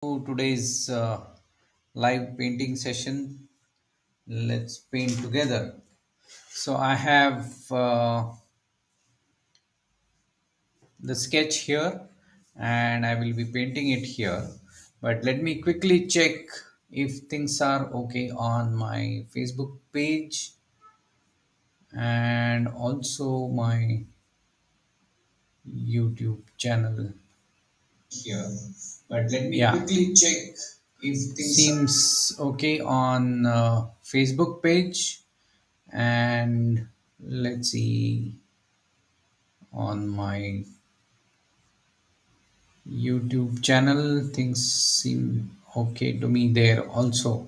To today's live painting session. Let's paint together. So I have the sketch here and I will be painting it here. But let me quickly check if things are okay on my Facebook page and also my YouTube channel. Here, but let me quickly check if things seems okay on Facebook page, and let's see on my YouTube channel. Things seem okay to me there also.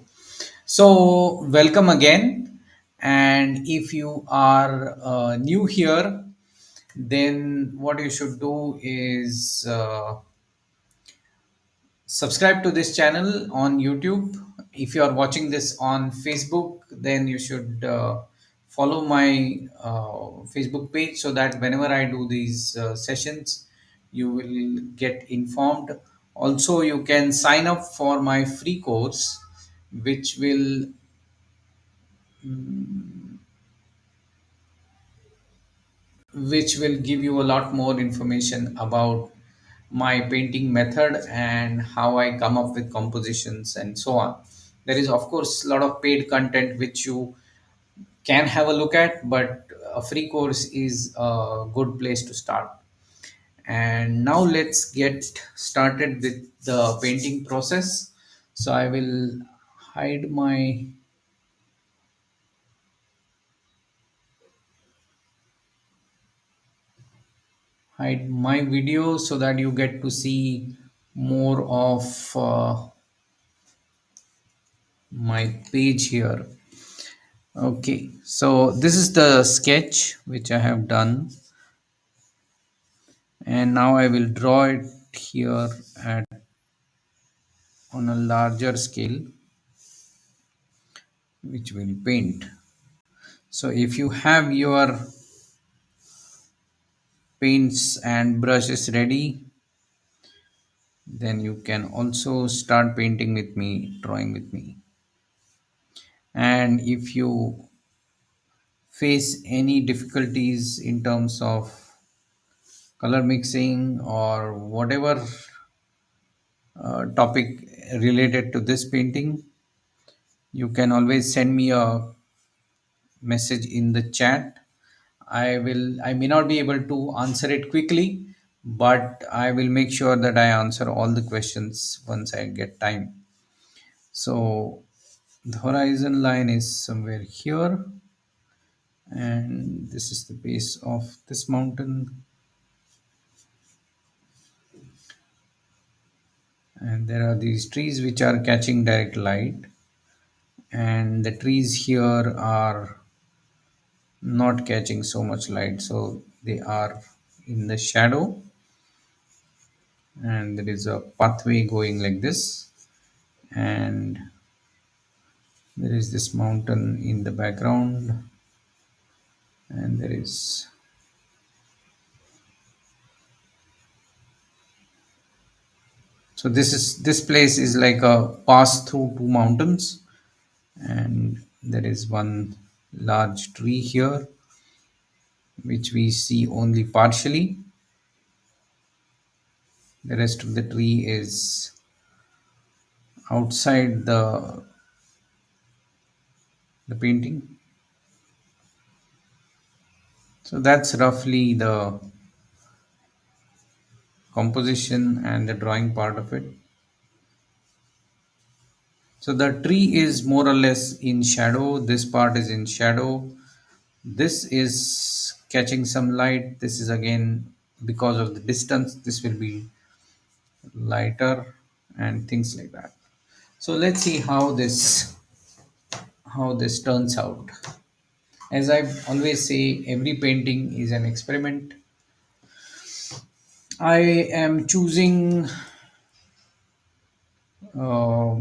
So, welcome again. And if you are new here, then what you should do is subscribe to this channel on YouTube. If you are watching this on Facebook, then you should follow my Facebook page so that whenever I do these sessions, you will get informed. Also, you can sign up for my free course, which will give you a lot more information about my painting method and how I come up with compositions and so on. There is, of course, a lot of paid content which you can have a look at, but a free course is a good place to start. And now let's get started with the painting process. So I will hide my video so that you get to see more of my page here. Okay, so this is the sketch which I have done, and now I will draw it here at on a larger scale, which will paint. So if you have your paints and brushes ready, then you can also start painting with me, drawing with me. And if you face any difficulties in terms of color mixing or whatever topic related to this painting, you can always send me a message in the chat. I may not be able to answer it quickly, but I will make sure that I answer all the questions once I get time. So the horizon line is somewhere here, and this is the base of this mountain, and there are these trees which are catching direct light, and the trees here are not catching so much light, so they are in the shadow, and there is a pathway going like this, and there is this mountain in the background, and there is so this place is like a pass through two mountains, and there is one large tree here which we see only partially. The rest of the tree is outside the painting. So that's roughly the composition and the drawing part of it. So the tree is more or less in shadow. This part is in shadow. This is catching some light. This is again because of the distance. This will be lighter and things like that. So let's see how this turns out. As I always say, every painting is an experiment. I am choosing uh,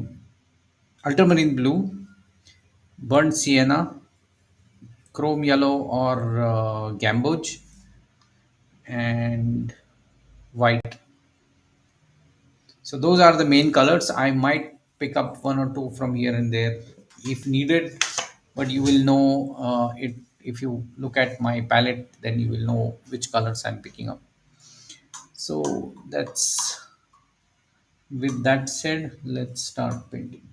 ultramarine blue, burnt sienna, chrome yellow or gamboge, and white. So those are the main colors. I might pick up one or two from here and there if needed, but you will know it if you look at my palette. Then you will know which colors I'm picking up. So that's with that said, let's start painting.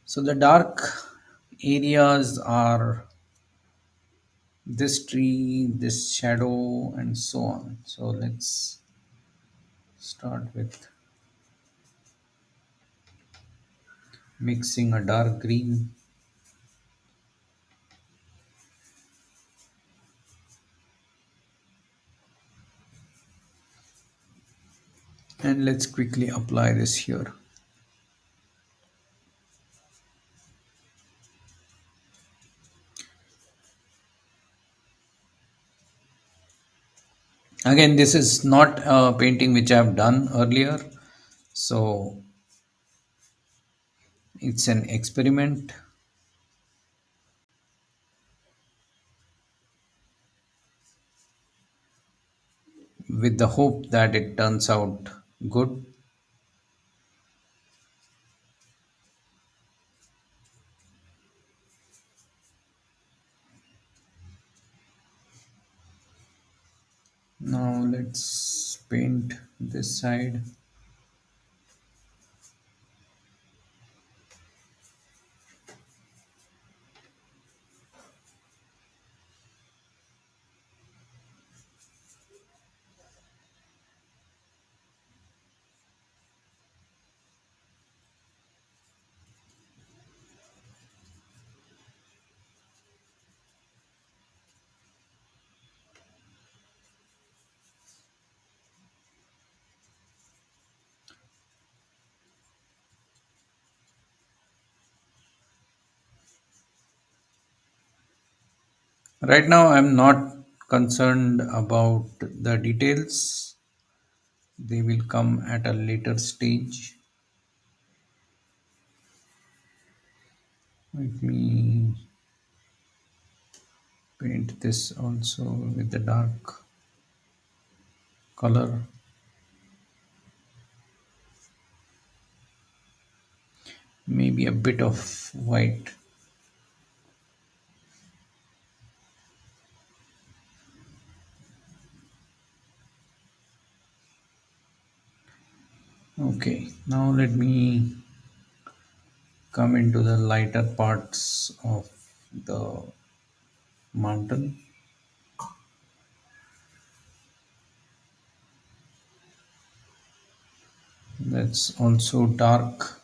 So the dark areas are this tree, this shadow, and so on. So let's start with mixing a dark green, and let's quickly apply this here. Again, this is not a painting which I've done earlier, so it's an experiment with the hope that it turns out good. Now let's paint this side. Right now, I'm not concerned about the details, they will come at a later stage. Let me paint this also with the dark color, maybe a bit of white. Okay, now let me come into the lighter parts of the mountain. That's also dark.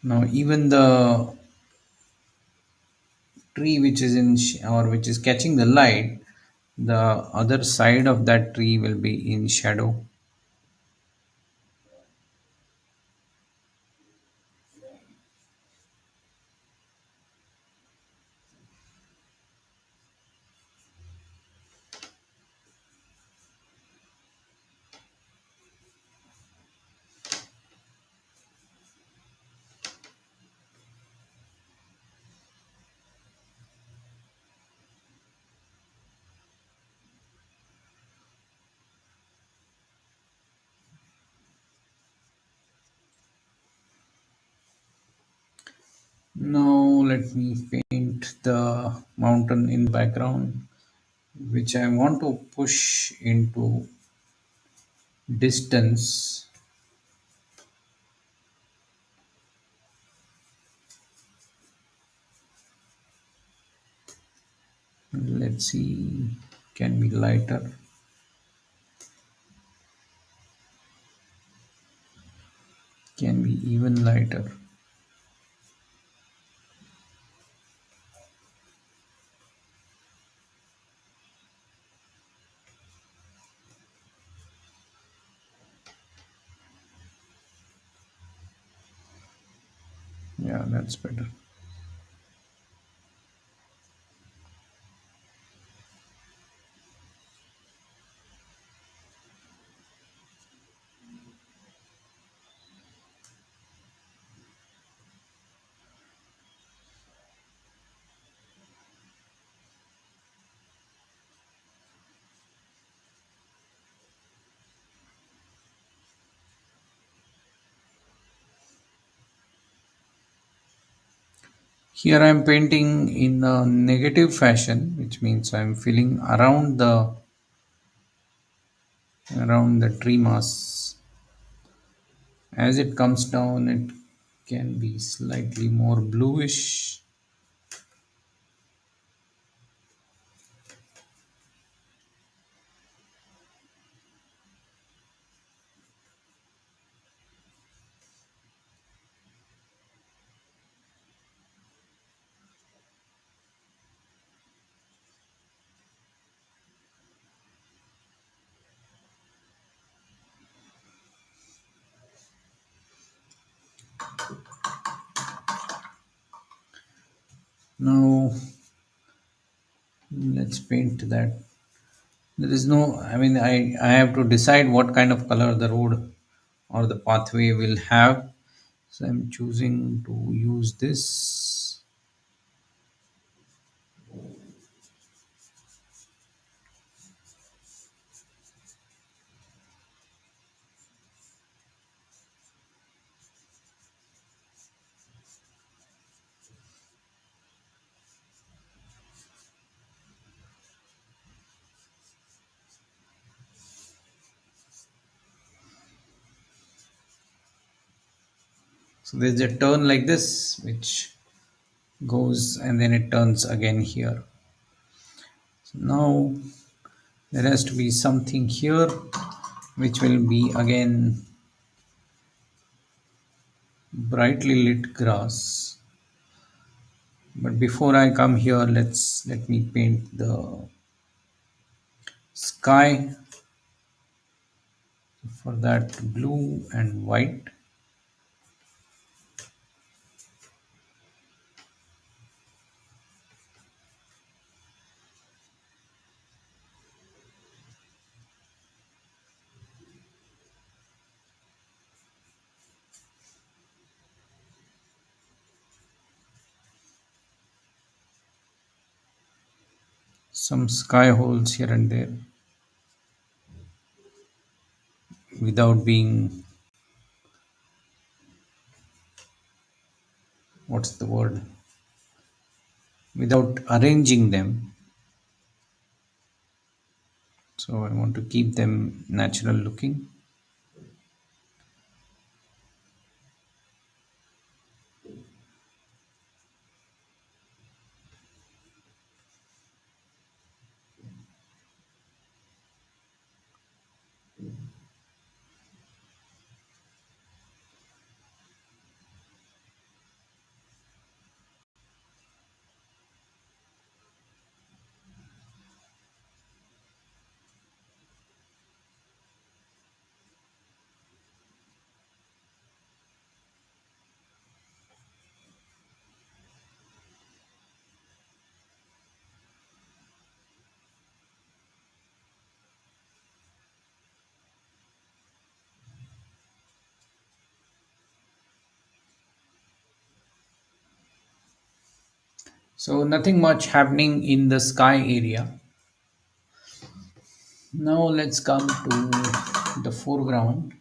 Now, even the tree which is or which is catching the light, the other side of that tree will be in shadow. Now let me paint the mountain in the background, which I want to push into distance. Let's see, can be lighter, can be even lighter. Yeah, that's better. Here I'm painting in a negative fashion, which means I'm filling around the tree mass. As it comes down, it can be slightly more bluish. Now let's paint that. There is no, I mean, I have to decide what kind of color the road or the pathway will have. So I'm choosing to use this. So there's a turn like this, which goes and then it turns again here. So now there has to be something here which will be again brightly lit grass. But before I come here, let me paint the sky. For that, blue and white. Some sky holes here and there without being, what's the word, without arranging them. So I want to keep them natural looking. So nothing much happening in the sky area. Now let's come to the foreground.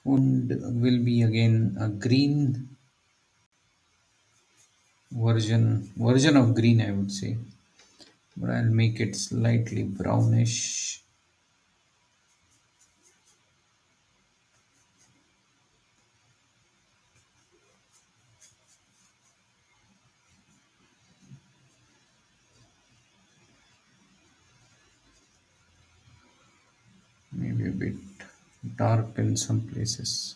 Food will be again a green version of green, I would say, but I'll make it slightly brownish, maybe a bit dark in some places.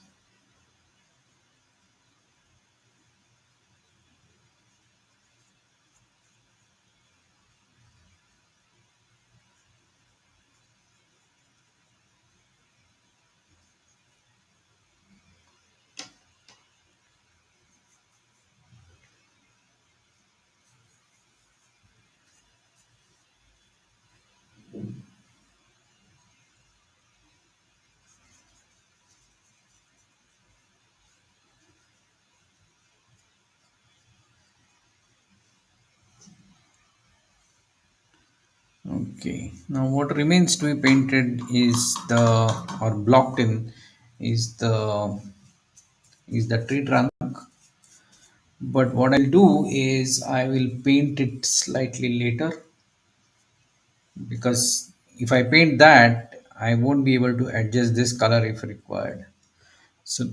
Okay. Now what remains to be painted is the or blocked in is the tree trunk. But what I'll do is I will paint it slightly later, because if I paint that, I won't be able to adjust this color if required. So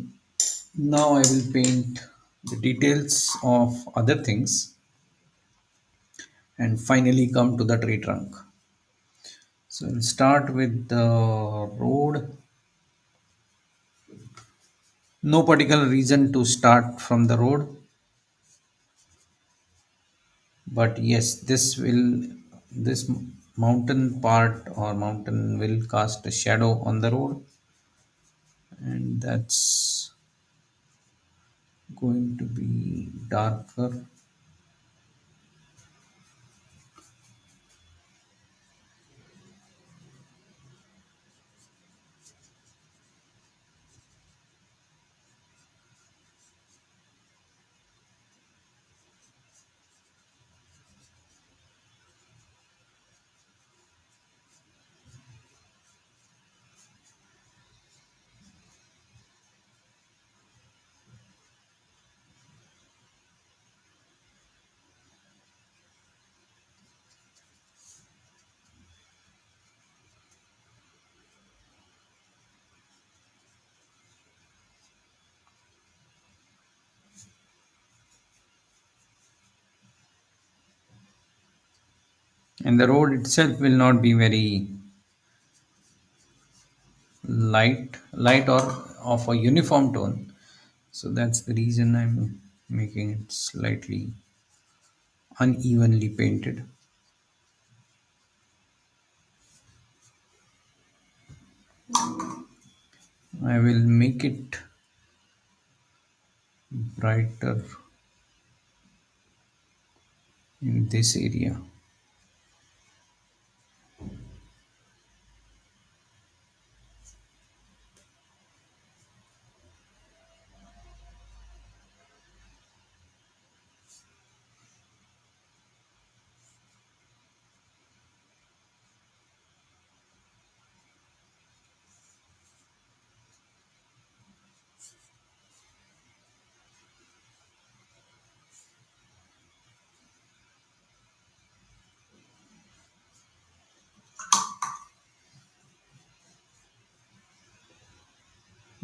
now I will paint the details of other things and finally come to the tree trunk. So I'll start with the road. No particular reason to start from the road, but yes, this mountain part or mountain will cast a shadow on the road, and that's going to be darker. And the road itself will not be very light or of a uniform tone. So that's the reason I'm making it slightly unevenly painted. I will make it brighter in this area.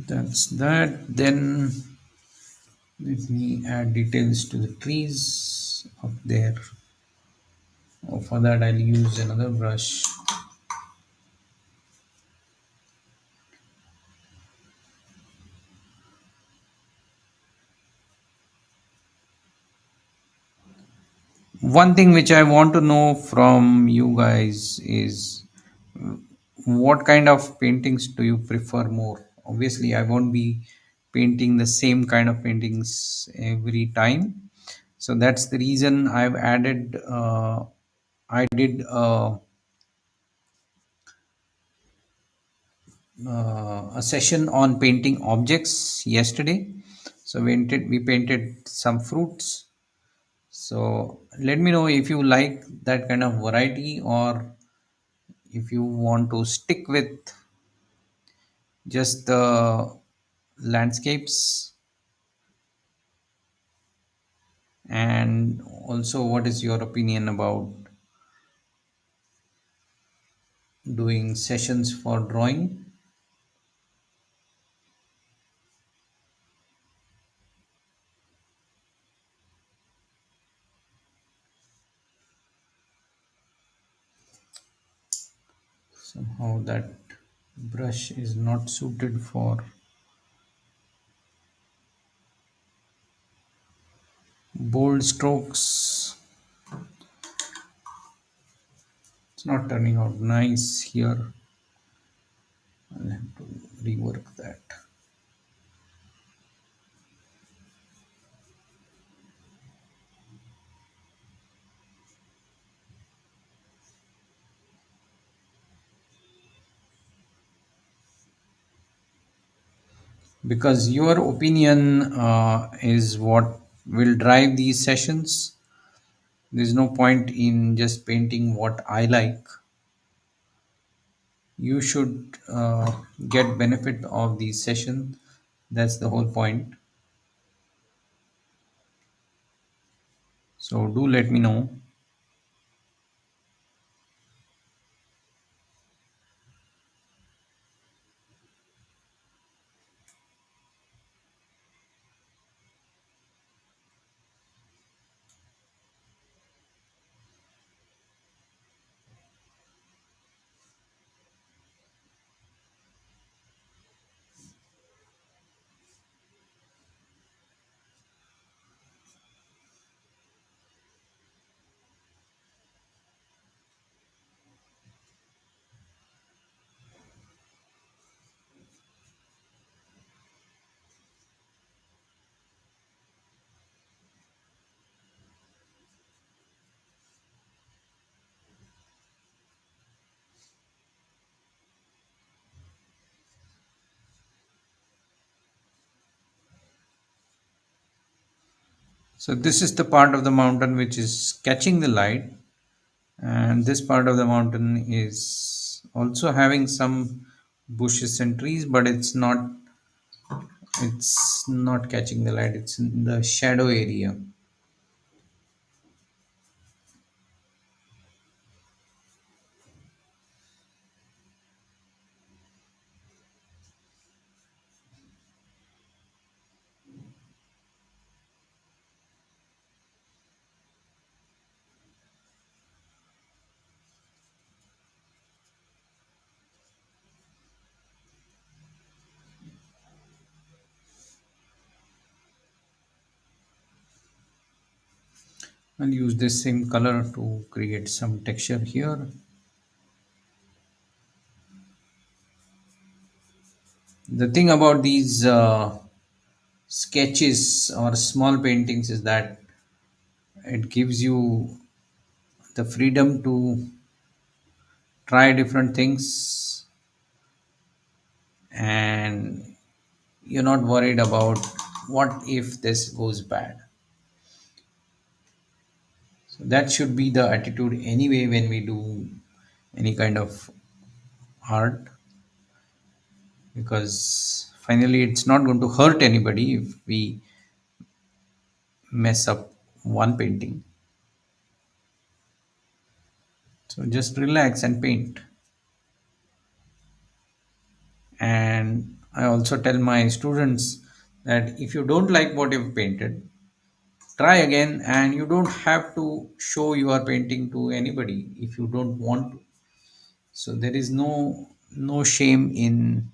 That's that. Then let me add details to the trees up there. Oh, for that, I'll use another brush. One thing which I want to know from you guys is, what kind of paintings do you prefer more? Obviously, I won't be painting the same kind of paintings every time. So that's the reason I did a session on painting objects yesterday. So we painted some fruits. So let me know if you like that kind of variety, or if you want to stick with just the landscapes. And also, what is your opinion about doing sessions for drawing? Somehow that brush is not suited for bold strokes. It's not turning out nice here. I'll have to rework that. Because your opinion is what will drive these sessions. There's no point in just painting what I like. You should get benefit of the session. That's the whole point. So do let me know. So this is the part of the mountain which is catching the light, and this part of the mountain is also having some bushes and trees, but it's not catching the light. It's in the shadow area. I'll use this same color to create some texture here. The thing about these sketches or small paintings is that it gives you the freedom to try different things, and you're not worried about what if this goes bad. So that should be the attitude anyway when we do any kind of art, because finally it's not going to hurt anybody if we mess up one painting. So just relax and paint. And I also tell my students that if you don't like what you've painted, try again, and you don't have to show your painting to anybody if you don't want to. So there is no shame in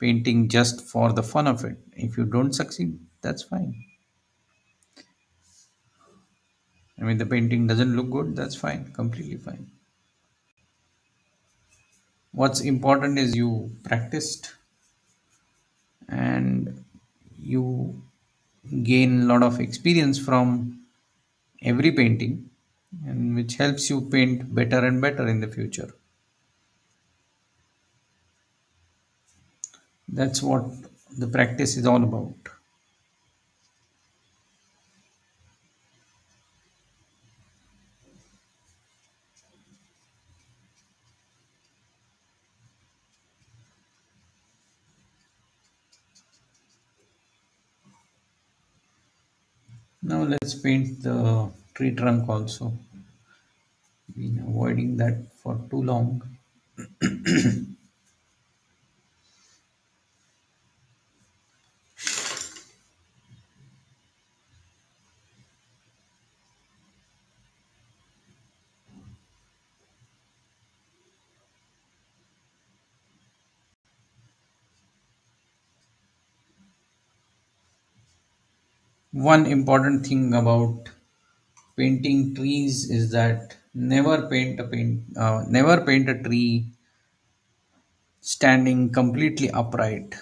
painting just for the fun of it. If you don't succeed, that's fine. I mean, the painting doesn't look good, that's fine, completely fine. What's important is you practiced, and you gain a lot of experience from every painting, and which helps you paint better and better in the future. That's what the practice is all about. Now let's paint the tree trunk also. Been avoiding that for too long. One important thing about painting trees is that never paint a tree standing completely upright.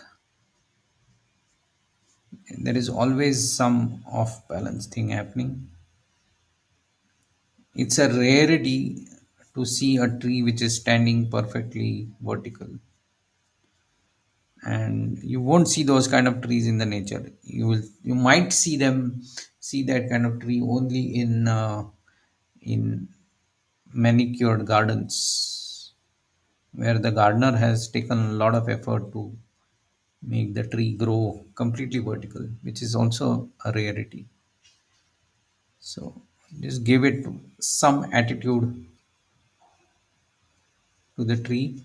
There is always some off balance thing happening. It's a rarity to see a tree which is standing perfectly vertical, and you won't see those kind of trees in the nature. You might see that kind of tree only in manicured gardens. where the gardener has taken a lot of effort to make the tree grow completely vertical, which is also a rarity. So just give it some attitude to the tree.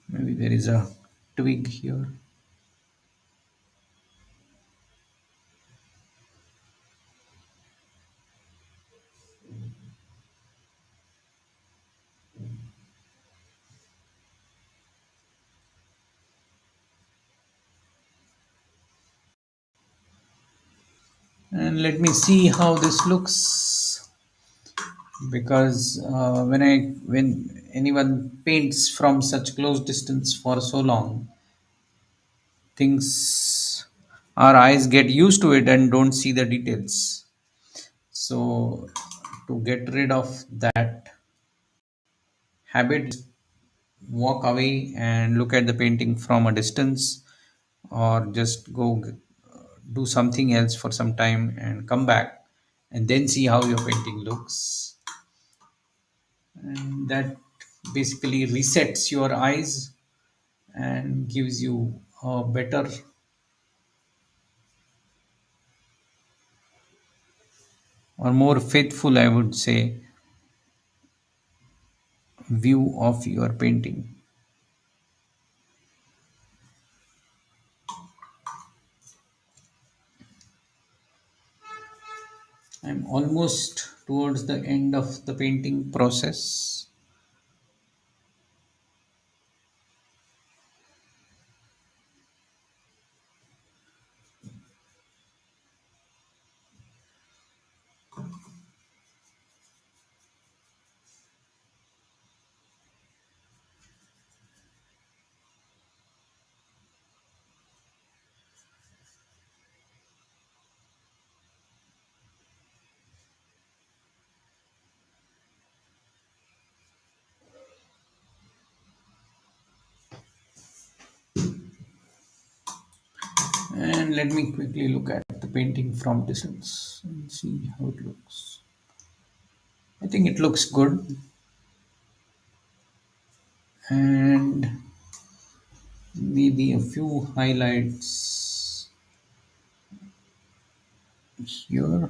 Maybe there is a twig here. And let me see how this looks, because when anyone paints from such close distance for so long, things our eyes get used to it and don't see the details. So to get rid of that habit, walk away and look at the painting from a distance, or just go do something else for some time and come back and then see how your painting looks. And that basically resets your eyes and gives you a better or more faithful, I would say, view of your painting. I'm almost towards the end of the painting process. And let me quickly look at the painting from distance and see how it looks. I think it looks good, and maybe a few highlights here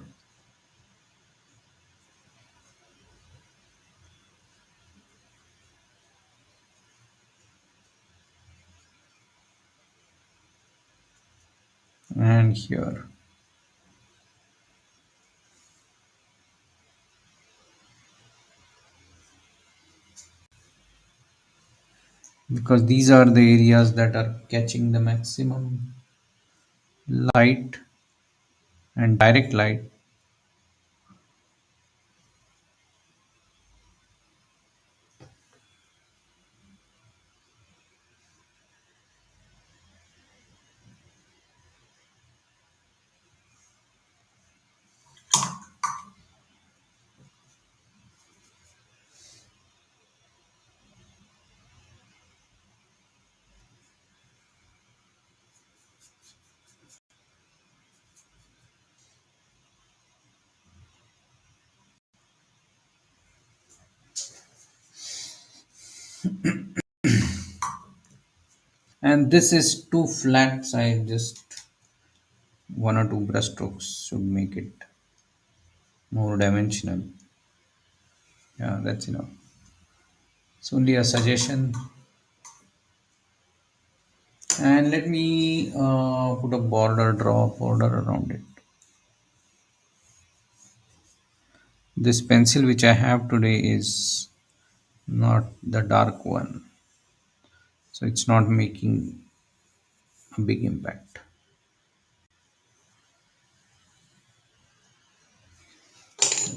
and here, because these are the areas that are catching the maximum light and direct light. And this is too flat, so I just one or two brush strokes should make it more dimensional. Yeah, that's enough. It's only a suggestion. And let me put a border, draw a border around it. This pencil which I have today is not the dark one, so it's not making a big impact.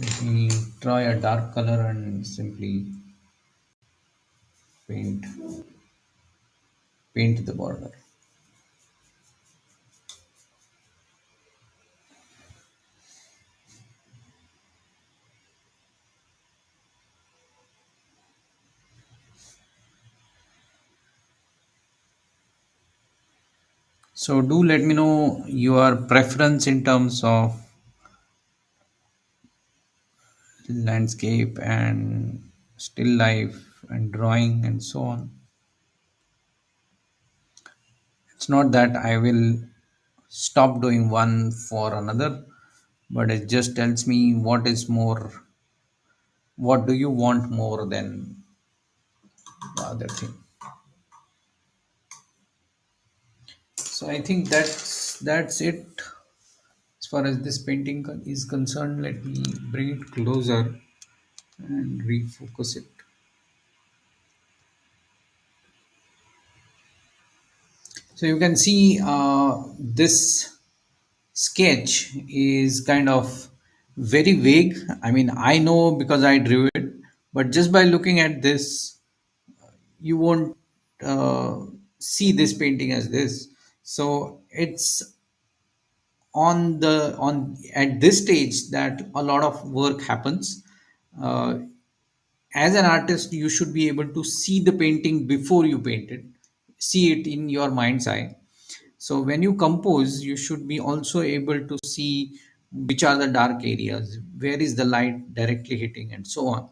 Let me try a dark color and simply paint paint the border. So do let me know your preference in terms of landscape and still life and drawing and so on. It's not that I will stop doing one for another, but it just tells me what is more, what do you want more than the other thing. So I think that's it as far as this painting is concerned. Let me bring it closer and refocus it. So you can see this sketch is kind of very vague. I mean, I know because I drew it, but just by looking at this, you won't uh, see this painting as this. So it's on at this stage that a lot of work happens. Uh, as an artist, you should be able to see the painting before you paint it, see it in your mind's eye. So when you compose, you should be also able to see which are the dark areas, where is the light directly hitting, and so on.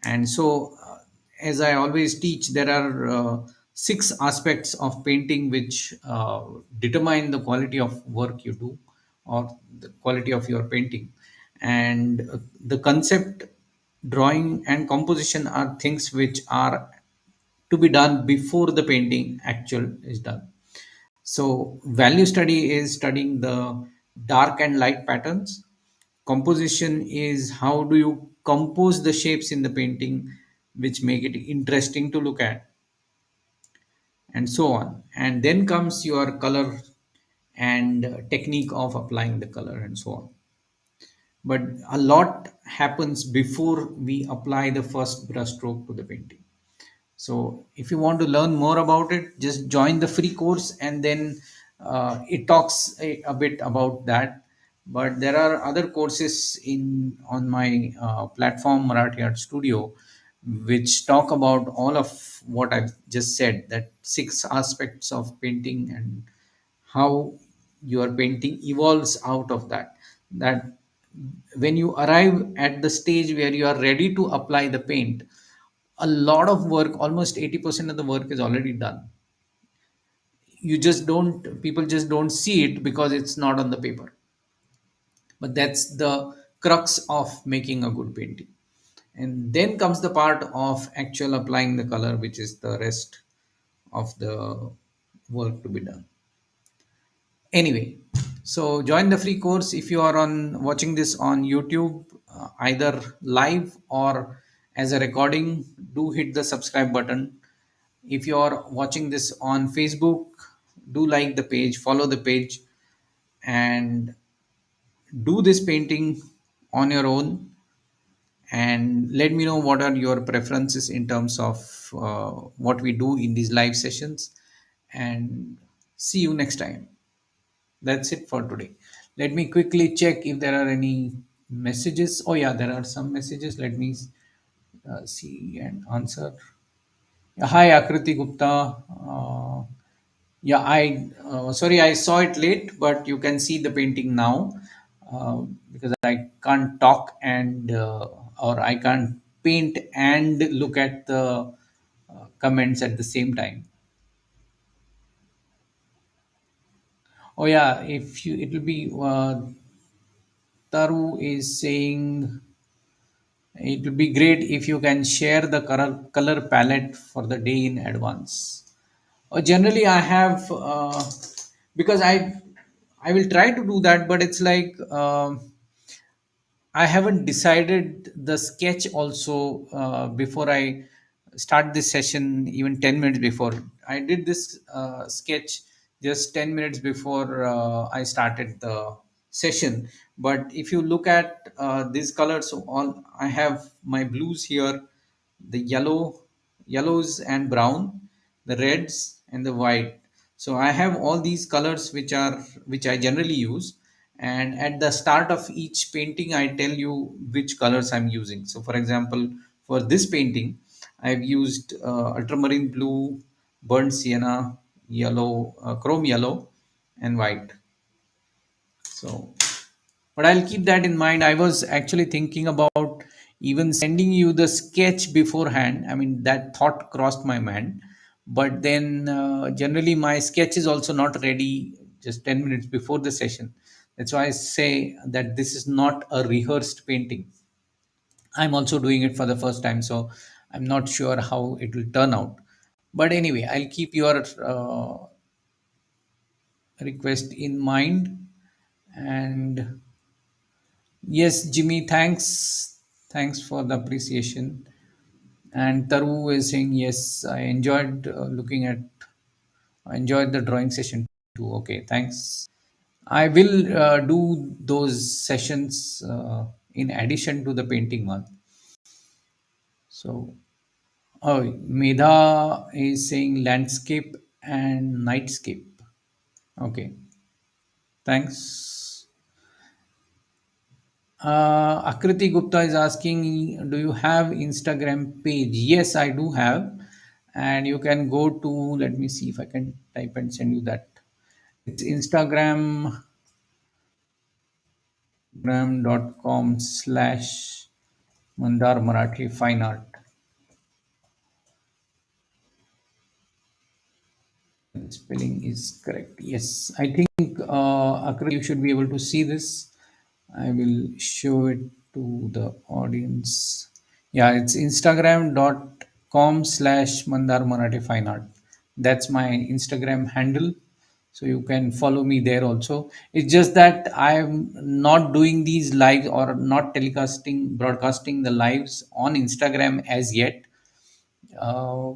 And so, as I always teach, there are six aspects of painting which determine the quality of work you do or the quality of your painting. And the concept, drawing, and composition are things which are to be done before the painting actual is done. So, value study is studying the dark and light patterns. Composition is how do you compose the shapes in the painting which make it interesting to look at, and so on. And then comes your color and technique of applying the color, and so on. But a lot happens before we apply the first brushstroke to the painting. So if you want to learn more about it, just join the free course, and then it talks a bit about that. But there are other courses in on my platform Marathi Art Studio, which talk about all of what I've just said. That six aspects of painting and how your painting evolves out of that. That when you arrive at the stage where you are ready to apply the paint, a lot of work, almost 80% of the work is already done. You just don't, people just don't see it because it's not on the paper. But that's the crux of making a good painting. And then comes the part of actual applying the color, which is the rest of the work to be done. Anyway, so join the free course. If you are on watching this on YouTube, either live or as a recording, do hit the subscribe button. If you are watching this on Facebook, do like the page, follow the page, and do this painting on your own. And let me know what are your preferences in terms of what we do in these live sessions. And see you next time. That's it for today. Let me quickly check if there are any messages. Oh, yeah, there are some messages. Let me see and answer. Hi, Akriti Gupta. Yeah, sorry, I saw it late, but you can see the painting now because I can't talk and or I can't paint and look at the comments at the same time. Oh yeah, if you, it will be Taru is saying it will be great if you can share the color palette for the day in advance. Generally, I have because I will try to do that, but it's like I haven't decided the sketch also before I start this session, even 10 minutes before. I did this sketch just 10 minutes before I started the session. But if you look at these colors, so all I have my blues here, the yellows and brown, the reds and the white. So I have all these colors which I generally use, and at the start of each painting I tell you which colors I'm using. So for example, for this painting I've used ultramarine blue, burnt sienna, yellow, chrome yellow, and white. So, but I'll keep that in mind. I was actually thinking about even sending you the sketch beforehand. I mean, that thought crossed my mind, but then generally my sketch is also not ready just 10 minutes before the session. That's why I say that this is not a rehearsed painting. I'm also doing it for the first time, so I'm not sure how it will turn out. But anyway, I'll keep your request in mind. And yes, Jimmy, thanks for the appreciation. And Taru is saying yes, I enjoyed the drawing session too. Okay, thanks. I will do those sessions in addition to the painting one. So, oh, Medha is saying landscape and nightscape. Okay, thanks. Akriti Gupta is asking, do you have Instagram page? Yes, I do have. And you can go to, let me see if I can type and send you that. It's instagram.com/Mandar Marathi Fine Art. Spelling is correct. Yes, I think Akriti, you should be able to see this. I will show it to the audience. Yeah, it's instagram.com/Mandar Marathi Fine Art. That's my Instagram handle. So you can follow me there also. It's just that I'm not doing these live or not broadcasting the lives on Instagram as yet. Uh,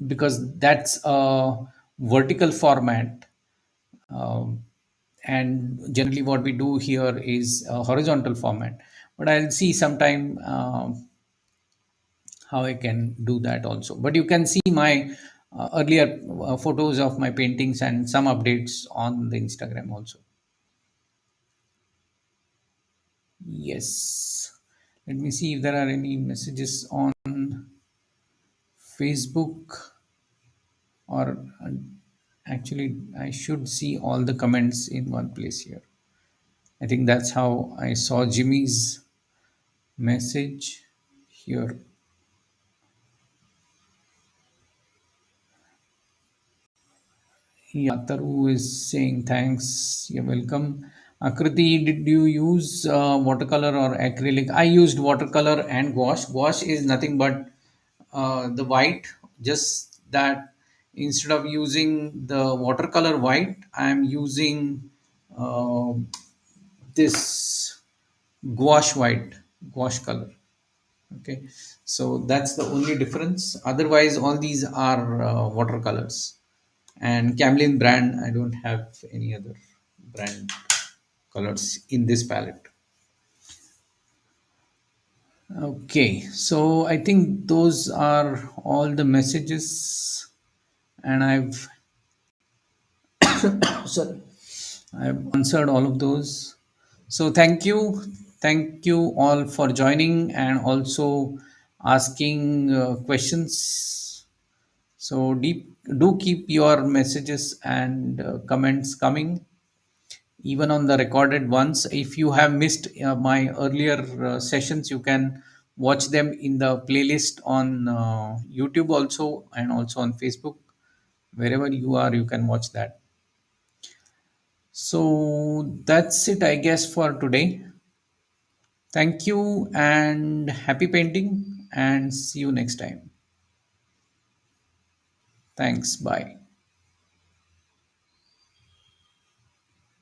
because that's a vertical format, um, and generally what we do here is a horizontal format, but I'll see sometime how I can do that also. But you can see my earlier photos of my paintings and some updates on the Instagram also. Yes, let me see if there are any messages on Facebook, or actually I should see all the comments in one place here. I think that's how I saw Jimmy's message here. Yataru is saying thanks. You're welcome. Akriti, did you use watercolor or acrylic? I used watercolor and gouache. Gouache is nothing but the white, just that instead of using the watercolor white, I'm using uh, this gouache white, gouache color. Okay, so that's the only difference. Otherwise, all these are watercolors. And Camlin brand, I don't have any other brand colors in this palette. Okay, so I think those are all the messages, and sorry, I've answered all of those. So thank you all for joining and also asking questions. So do keep your messages and comments coming, even on the recorded ones. If you have missed my earlier sessions, you can watch them in the playlist on YouTube also, and also on Facebook. Wherever you are, you can watch that. So that's it, I guess, for today. Thank you and happy painting, and see you next time. Thanks. Bye.